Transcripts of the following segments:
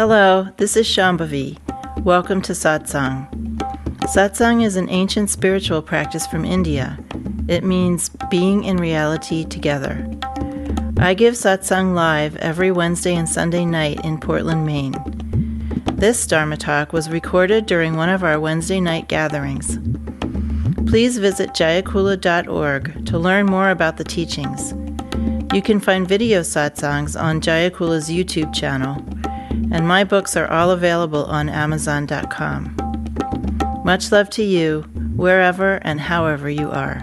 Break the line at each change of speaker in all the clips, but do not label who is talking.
Hello, this is Shambhavi. Welcome to Satsang. Satsang is an ancient spiritual practice from India. It means being in reality together. I give Satsang live every Wednesday and Sunday night in Portland, Maine. This Dharma talk was recorded during one of our Wednesday night gatherings. Please visit jayakula.org to learn more about the teachings. You can find video satsangs on Jayakula's YouTube channel, and my books are all available on Amazon.com. Much love to you, wherever and however you are.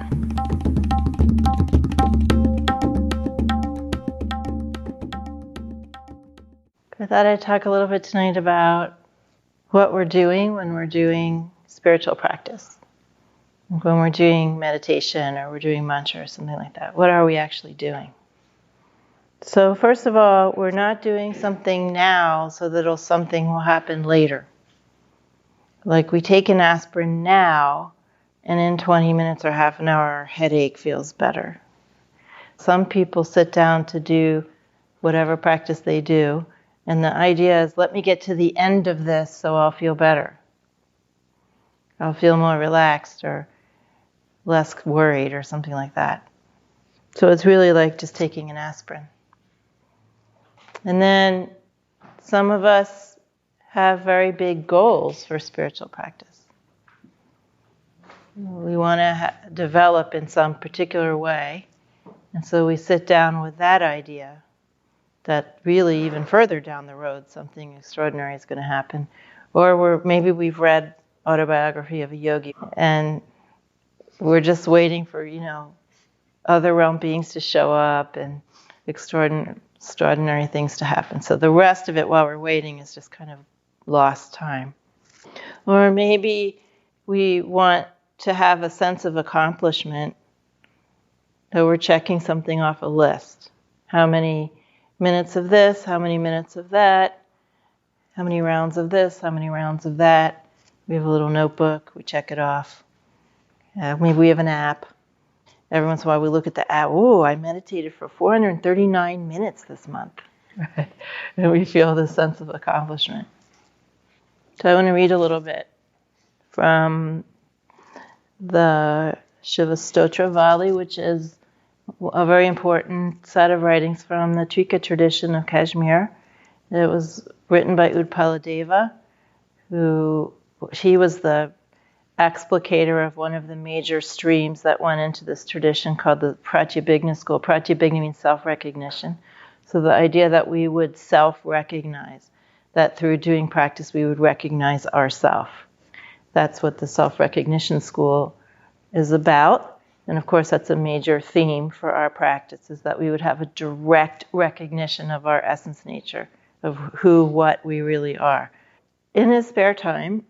I thought I'd talk a little bit tonight about what we're doing when we're doing spiritual practice. When we're doing meditation or we're doing mantra or something like that. What are we actually doing? So first of all, we're not doing something now so that something will happen later. Like we take an aspirin now, and in 20 minutes or half an hour, our headache feels better. Some people sit down to do whatever practice they do, and the idea is, let me get to the end of this so I'll feel better. I'll feel more relaxed or less worried or something like that. So it's really like just taking an aspirin. And then some of us have very big goals for spiritual practice. We want to develop in some particular way. And so we sit down with that idea that really even further down the road something extraordinary is going to happen. Or maybe we've read Autobiography of a Yogi and we're just waiting for, other realm beings to show up and extraordinary things to happen. So the rest of it while we're waiting is just kind of lost time. Or maybe we want to have a sense of accomplishment, that we're checking something off a list. How many minutes of this, how many minutes of that, how many rounds of this, how many rounds of that. We have a little notebook, we check it off. Maybe we have an app. Every once in a while we look at the app. Oh, I meditated for 439 minutes this month. Right? And we feel this sense of accomplishment. So I want to read a little bit from the Shiva Stotra Vali, which is a very important set of writings from the Trika tradition of Kashmir. It was written by Utpaladeva, he was the explicator of one of the major streams that went into this tradition called the Pratyabhijna school. Pratyabhijna means self-recognition. So the idea that we would self-recognize, that through doing practice we would recognize ourself. That's what the self-recognition school is about. And of course that's a major theme for our practice, is that we would have a direct recognition of our essence nature, of what we really are. In his spare time,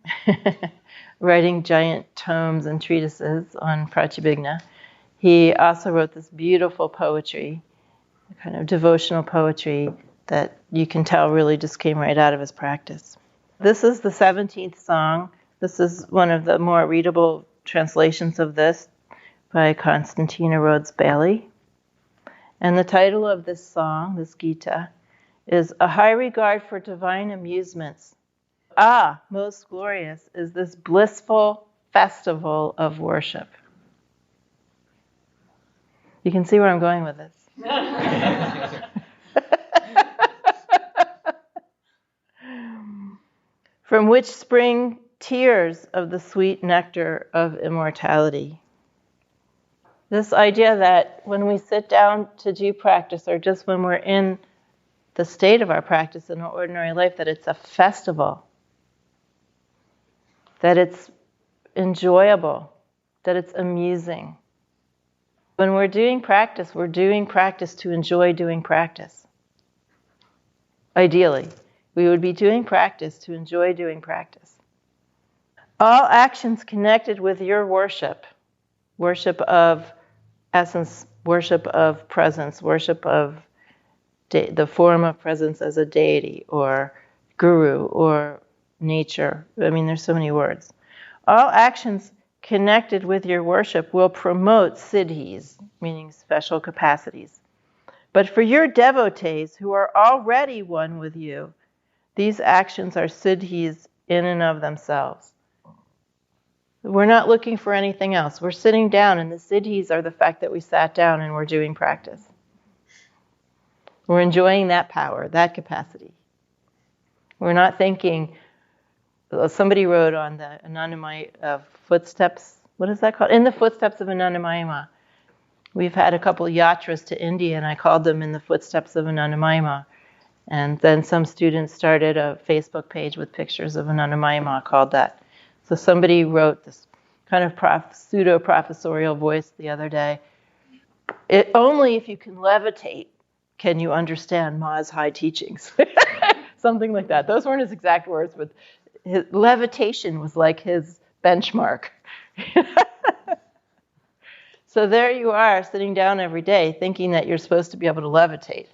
writing giant tomes and treatises on Pratyabhijna, he also wrote this beautiful poetry, kind of devotional poetry that you can tell really just came right out of his practice. This is the 17th song. This is one of the more readable translations of this by Constantina Rhodes Bailey. And the title of this song, this Gita, is A High Regard for Divine Amusements. Ah, most glorious is this blissful festival of worship. You can see where I'm going with this. From which spring tears of the sweet nectar of immortality. This idea that when we sit down to do practice, or just when we're in the state of our practice in our ordinary life, that it's a festival. That it's enjoyable, that it's amusing. When we're doing practice to enjoy doing practice. Ideally, we would be doing practice to enjoy doing practice. All actions connected with your worship of essence, worship of presence, worship of the form of presence as a deity or guru or nature. I mean, there's so many words. All actions connected with your worship will promote siddhis, meaning special capacities. But for your devotees who are already one with you, These actions are siddhis in and of themselves. We're not looking for anything else. We're sitting down, and the siddhis are the fact that we sat down and we're doing practice. We're enjoying that power, that capacity. We're not thinking. Somebody wrote on the Anandamaya footsteps. What is that called? In the footsteps of Anandamayama. We've had a couple of yatras to India, and I called them In the Footsteps of Anandamayama. And then some students started a Facebook page with pictures of Anandamayama called that. So somebody wrote this kind of pseudo-professorial voice the other day. Only if you can levitate can you understand Ma's high teachings. Something like that. Those weren't his exact words, but his levitation was like his benchmark. So there you are, sitting down every day, thinking that you're supposed to be able to levitate.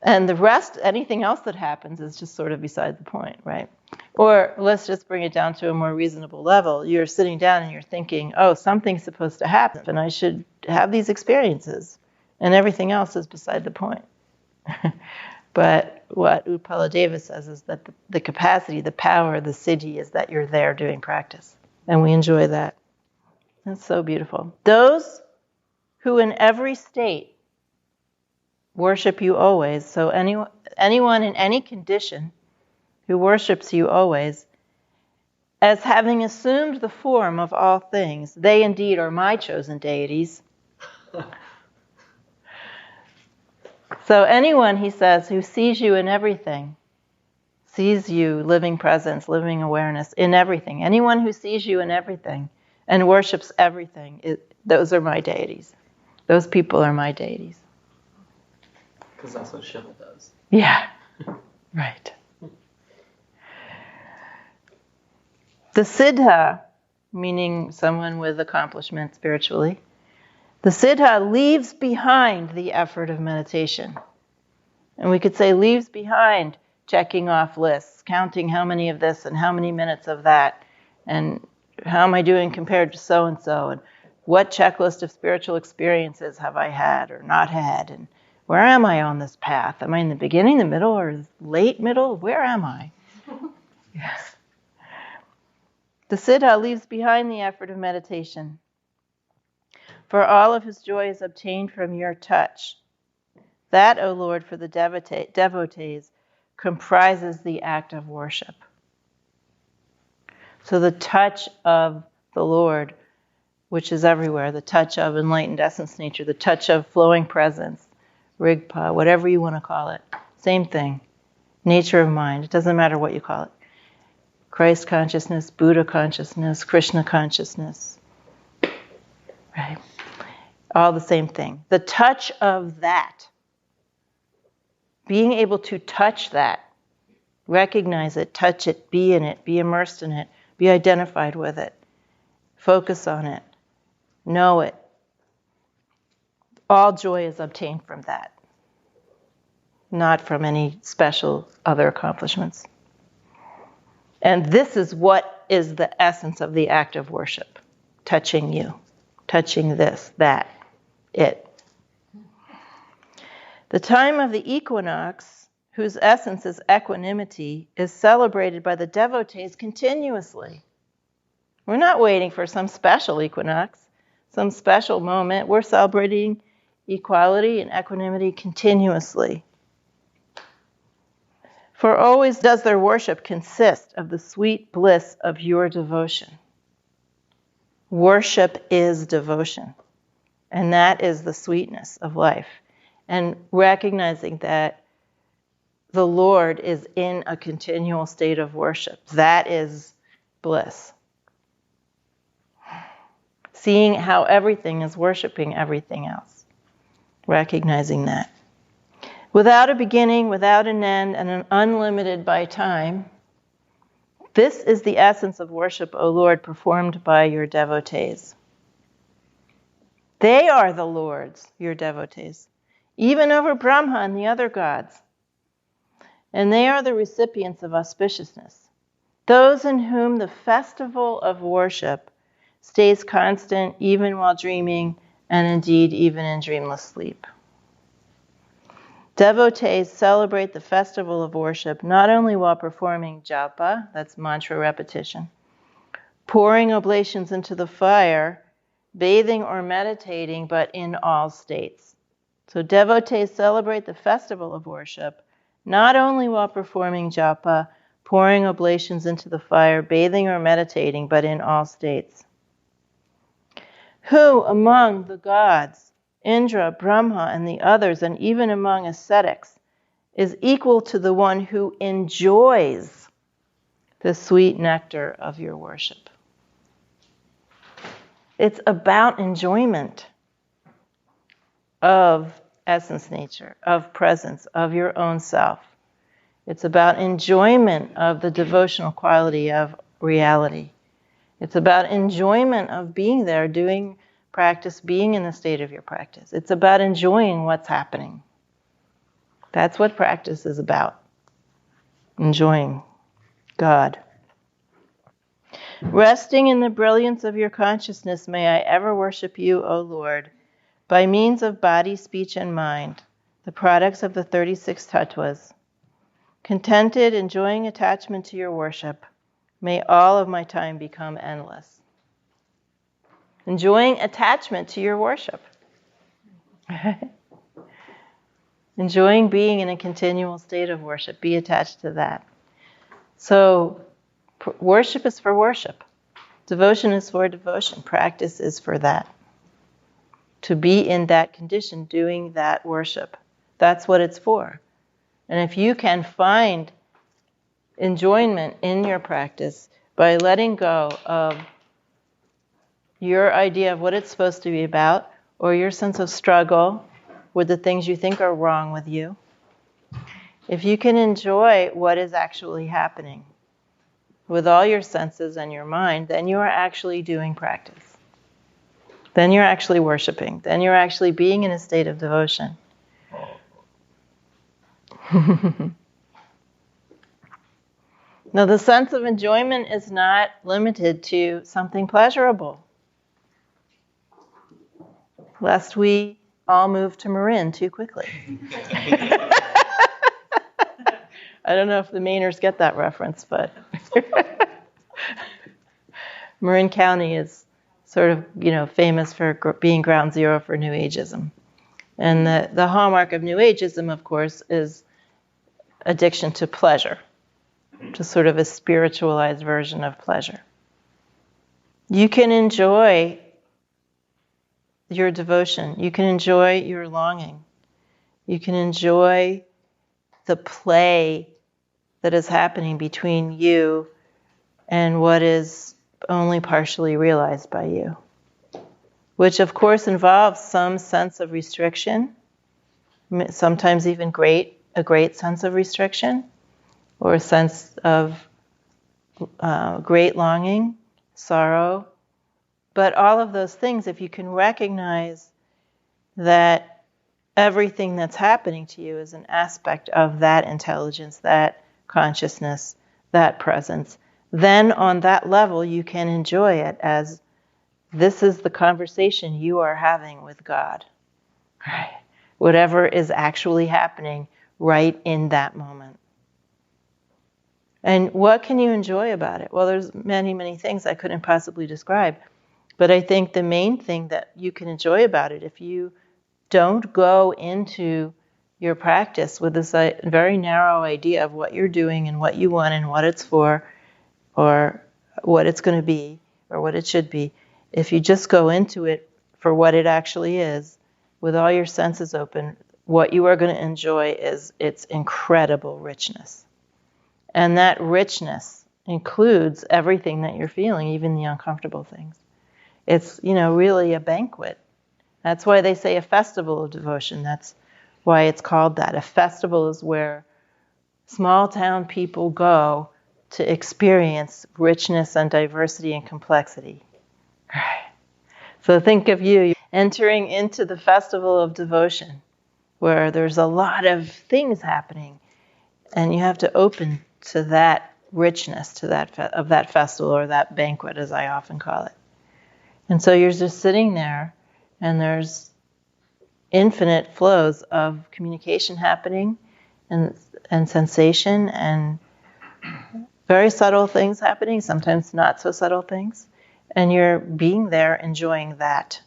And the rest, anything else that happens is just sort of beside the point, right? Or let's just bring it down to a more reasonable level. You're sitting down and you're thinking, oh, something's supposed to happen, and I should have these experiences. And everything else is beside the point. But what Upaladeva says is that the capacity, the power, the siddhi is that you're there doing practice. And we enjoy that. That's so beautiful. Those who in every state worship you always, so anyone in any condition who worships you always, as having assumed the form of all things, they indeed are my chosen deities. So anyone, he says, who sees you in everything, sees you living presence, living awareness in everything, anyone who sees you in everything and worships everything, those are my deities. Those people are my deities.
Because that's what Shiva does.
Yeah, right. The siddha, meaning someone with accomplishment spiritually, the siddha leaves behind the effort of meditation. And we could say leaves behind checking off lists, counting how many of this and how many minutes of that, and how am I doing compared to so-and-so, and what checklist of spiritual experiences have I had or not had, and where am I on this path? Am I in the beginning, the middle, or late middle? Where am I? Yes. The siddha leaves behind the effort of meditation. For all of his joy is obtained from your touch. That, O Lord, for the devotees, comprises the act of worship. So the touch of the Lord, which is everywhere, the touch of enlightened essence nature, the touch of flowing presence, Rigpa, whatever you want to call it, same thing. Nature of mind, it doesn't matter what you call it. Christ consciousness, Buddha consciousness, Krishna consciousness, right? All the same thing. The touch of that, being able to touch that, recognize it, touch it, be in it, be immersed in it, be identified with it, focus on it, know it. All joy is obtained from that, not from any special other accomplishments. And this is what is the essence of the act of worship. Touching you, touching this, that, it. The time of the equinox, whose essence is equanimity, is celebrated by the devotees continuously. We're not waiting for some special equinox, some special moment. We're celebrating equality and equanimity continuously. For always does their worship consist of the sweet bliss of your devotion. Worship is devotion, and that is the sweetness of life. And recognizing that the Lord is in a continual state of worship, that is bliss. Seeing how everything is worshiping everything else, recognizing that. Without a beginning, without an end, and unlimited by time, this is the essence of worship, O Lord, performed by your devotees. They are the Lord's, your devotees, even over Brahma and the other gods. And they are the recipients of auspiciousness, those in whom the festival of worship stays constant even while dreaming, and indeed even in dreamless sleep. Devotees celebrate the festival of worship not only while performing japa, that's mantra repetition, pouring oblations into the fire, bathing or meditating, but in all states. So devotees celebrate the festival of worship not only while performing japa, pouring oblations into the fire, bathing or meditating, but in all states. Who among the gods, Indra, Brahma, and the others, and even among ascetics, is equal to the one who enjoys the sweet nectar of your worship? It's about enjoyment of essence nature, of presence, of your own self. It's about enjoyment of the devotional quality of reality. It's about enjoyment of being there, doing practice, being in the state of your practice. It's about enjoying what's happening. That's what practice is about. Enjoying God. Resting in the brilliance of your consciousness, may I ever worship you, O Lord, by means of body, speech, and mind, the products of the 36 tattvas. Contented, enjoying attachment to your worship, may all of my time become endless. Enjoying attachment to your worship. Enjoying being in a continual state of worship. Be attached to that. So, worship is for worship. Devotion is for devotion. Practice is for that. To be in that condition, doing that worship. That's what it's for. And if you can find enjoyment in your practice by letting go of your idea of what it's supposed to be about, or your sense of struggle with the things you think are wrong with you, if you can enjoy what is actually happening with all your senses and your mind, then you are actually doing practice. Then you're actually worshiping. Then you're actually being in a state of devotion. Now, the sense of enjoyment is not limited to something pleasurable. Lest we all move to Marin too quickly. I don't know if the Mainers get that reference, but Marin County is sort of, famous for being ground zero for New Ageism. And the hallmark of New Ageism, of course, is addiction to pleasure, to sort of a spiritualized version of pleasure. You can enjoy your devotion. You can enjoy your longing. You can enjoy the play that is happening between you and what is only partially realized by you, which of course involves some sense of restriction, sometimes even a great sense of restriction, or a sense of great longing, sorrow. But all of those things, if you can recognize that everything that's happening to you is an aspect of that intelligence, that consciousness, that presence, then on that level you can enjoy it as this is the conversation you are having with God. Right? Whatever is actually happening right in that moment. And what can you enjoy about it? Well, there's many, many things I couldn't possibly describe. But I think the main thing that you can enjoy about it, if you don't go into your practice with this very narrow idea of what you're doing and what you want and what it's for, or what it's going to be, or what it should be, if you just go into it for what it actually is, with all your senses open, what you are going to enjoy is its incredible richness. And that richness includes everything that you're feeling, even the uncomfortable things. It's, really a banquet. That's why they say a festival of devotion. That's why it's called that. A festival is where small town people go to experience richness and diversity and complexity. Right. So think of you entering into the festival of devotion, where there's a lot of things happening, and you have to open to that richness, to that festival, or that banquet, as I often call it. And so you're just sitting there, and there's infinite flows of communication happening and sensation and very subtle things happening, sometimes not so subtle things. And you're being there, enjoying that.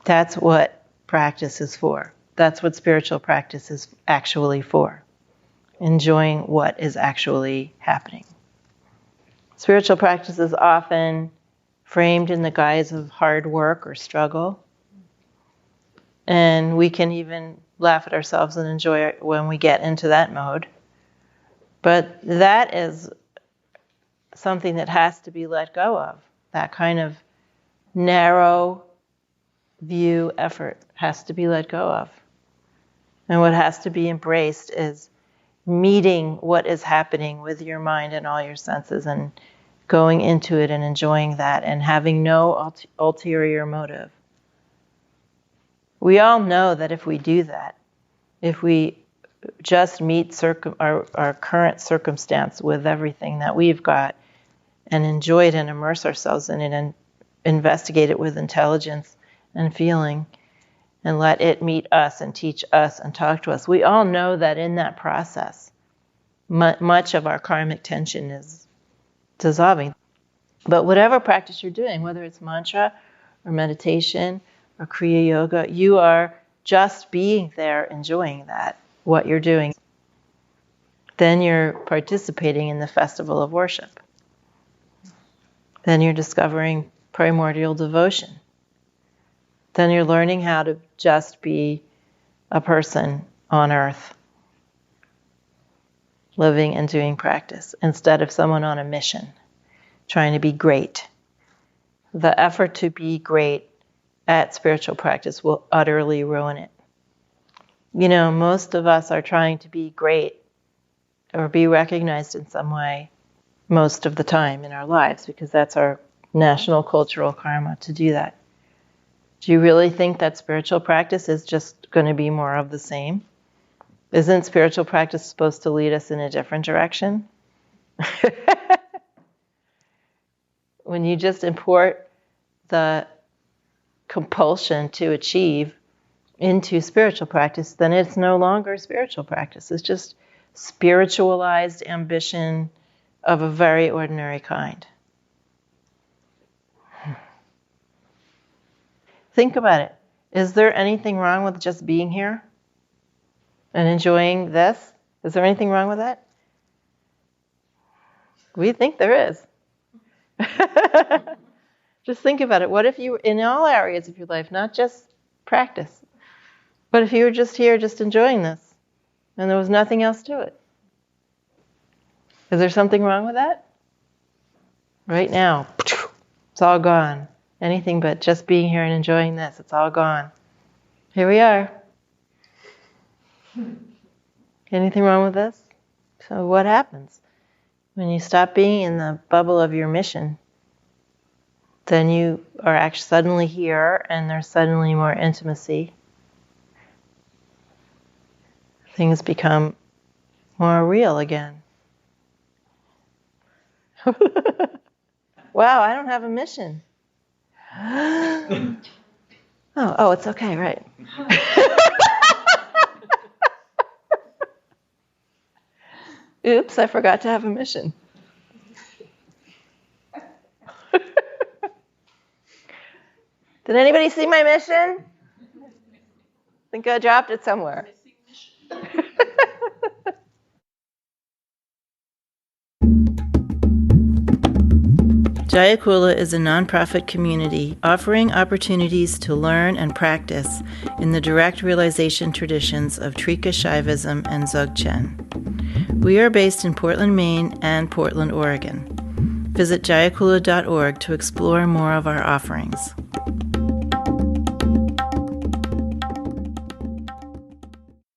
That's what practice is for. That's what spiritual practice is actually for. Enjoying what is actually happening. Spiritual practice is often framed in the guise of hard work or struggle. And we can even laugh at ourselves and enjoy it when we get into that mode. But that is something that has to be let go of. That kind of narrow view effort has to be let go of. And what has to be embraced is meeting what is happening with your mind and all your senses and going into it and enjoying that and having no ulterior motive. We all know that if we do that, if we just meet our current circumstance with everything that we've got and enjoy it and immerse ourselves in it and investigate it with intelligence and feeling and let it meet us and teach us and talk to us, we all know that in that process, much of our karmic tension is dissolving. But whatever practice you're doing, whether it's mantra or meditation or Kriya Yoga, you are just being there, enjoying that, what you're doing. Then you're participating in the festival of worship. Then you're discovering primordial devotion. Then you're learning how to just be a person on earth, living and doing practice, instead of someone on a mission, trying to be great. The effort to be great at spiritual practice will utterly ruin it. You know, most of us are trying to be great or be recognized in some way most of the time in our lives because that's our national cultural karma to do that. Do you really think that spiritual practice is just going to be more of the same? Isn't spiritual practice supposed to lead us in a different direction? When you just import the compulsion to achieve into spiritual practice, then it's no longer spiritual practice. It's just spiritualized ambition of a very ordinary kind. Think about it. Is there anything wrong with just being here and enjoying this? Is there anything wrong with that? We think there is. Just think about it. What if you, in all areas of your life, not just practice, but if you were just here, just enjoying this, and there was nothing else to it? Is there something wrong with that? Right now, it's all gone. Anything but just being here and enjoying this, it's all gone. Here we are. Anything wrong with this? So what happens? When you stop being in the bubble of your mission, then you are actually suddenly here and there's suddenly more intimacy. Things become more real again. Wow, I don't have a mission. Oh, it's okay, right. Oops, I forgot to have a mission. Did anybody see my mission? I think I dropped it somewhere. Jayakula is a nonprofit community offering opportunities to learn and practice in the direct realization traditions of Trika Shaivism and Dzogchen. We are based in Portland, Maine and Portland, Oregon. Visit jayakula.org to explore more of our offerings.